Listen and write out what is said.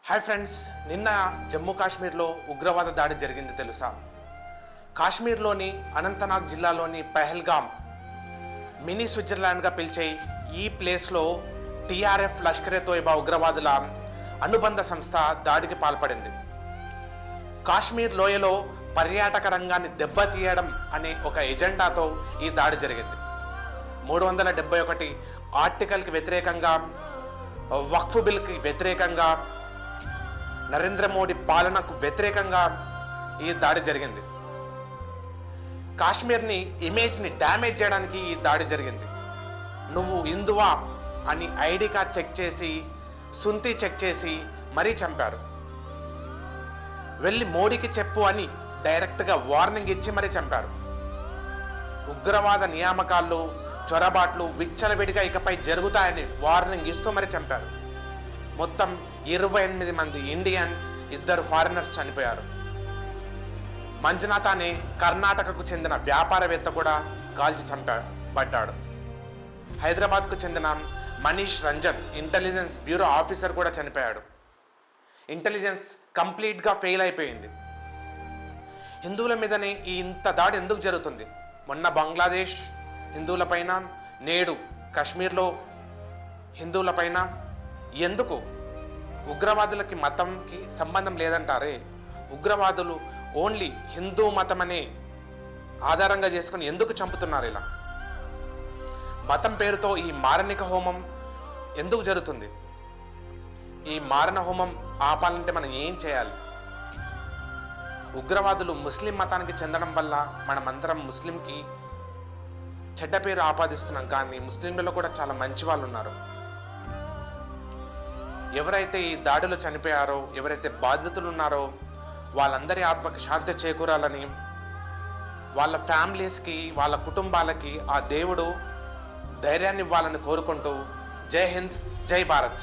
Hi friends, నిన్న జమ్మూ కాశ్మీర్లో ఉగ్రవాద దాడి జరిగింది తెలుసా? కాశ్మీర్లోని అనంతనాగ్ జిల్లాలోని పహల్గామ్ మినీ స్విట్జర్లాండ్గా పిలిచే ఈ ప్లేస్లో టీఆర్ఎఫ్ లష్కరే తోయిబా ఉగ్రవాదుల అనుబంధ సంస్థ దాడికి పాల్పడింది. కాశ్మీర్ లోయలో పర్యాటక రంగాన్ని దెబ్బతీయడం అనే ఒక ఎజెండాతో ఈ దాడి జరిగింది. 371 ఆర్టికల్కి వ్యతిరేకంగా, వక్ఫ్ బిల్కి వ్యతిరేకంగా, నరేంద్ర మోడీ పాలనకు వ్యతిరేకంగా ఈ దాడి జరిగింది. కాశ్మీర్ని ఇమేజ్ని డ్యామేజ్ చేయడానికి ఈ దాడి జరిగింది. నువ్వు హిందువా అని ఐడి కార్డ్ చెక్ చేసి, సుంతి చెక్ చేసి మరీ చంపారు. వెళ్ళి మోడీకి చెప్పు అని డైరెక్ట్గా వార్నింగ్ ఇచ్చి మరీ చంపారు. ఉగ్రవాద నియామకాలు, చొరబాట్లు విచ్చలవిడిగా ఇకపై జరుగుతాయని వార్నింగ్ ఇస్తూ మరీ చంపారు. మొత్తం 28 మంది ఇండియన్స్, 2 ఫారినర్స్ చనిపోయారు. మంజునాథ్ అనే కర్ణాటకకు చెందిన వ్యాపారవేత్త కూడా కాల్చి చంపబడ్డాడు. హైదరాబాద్కు చెందిన Manish Ranjan intelligence bureau officer కూడా చనిపోయాడు. ఇంటెలిజెన్స్ కంప్లీట్గా ఫెయిల్ అయిపోయింది. హిందువుల మీదనే ఈ ఇంత దాడి ఎందుకు జరుగుతుంది? మొన్న బంగ్లాదేశ్ హిందువులపైన, నేడు కాశ్మీర్లో హిందువులపైన ఎందుకు? ఉగ్రవాదులకి మతంకి సంబంధం లేదంటారే. ఉగ్రవాదులు ఓన్లీ హిందూ మతం అనే ఆధారంగా చేసుకుని ఎందుకు చంపుతున్నారు? ఇలా మతం పేరుతో ఈ మారణిక హోమం ఎందుకు జరుగుతుంది? ఈ మారణ హోమం ఆపాలంటే మనం ఏం చేయాలి? ఉగ్రవాదులు ముస్లిం మతానికి చెందడం వల్ల మనమందరం ముస్లింకి చెడ్డ పేరు ఆపాదిస్తున్నాం. కానీ ముస్లింలలో కూడా చాలా మంచి వాళ్ళు ఉన్నారు. ఎవరైతే ఈ దాడిలో చనిపోయారో, ఎవరైతే బాధితులు ఉన్నారో వాళ్ళందరి ఆత్మకి శాంతి చేకూరాలని, వాళ్ళ ఫ్యామిలీస్కి, వాళ్ళ కుటుంబాలకి ఆ దేవుడు ధైర్యాన్ని ఇవ్వాలని కోరుకుంటూ జై హింద్, జై భారత్.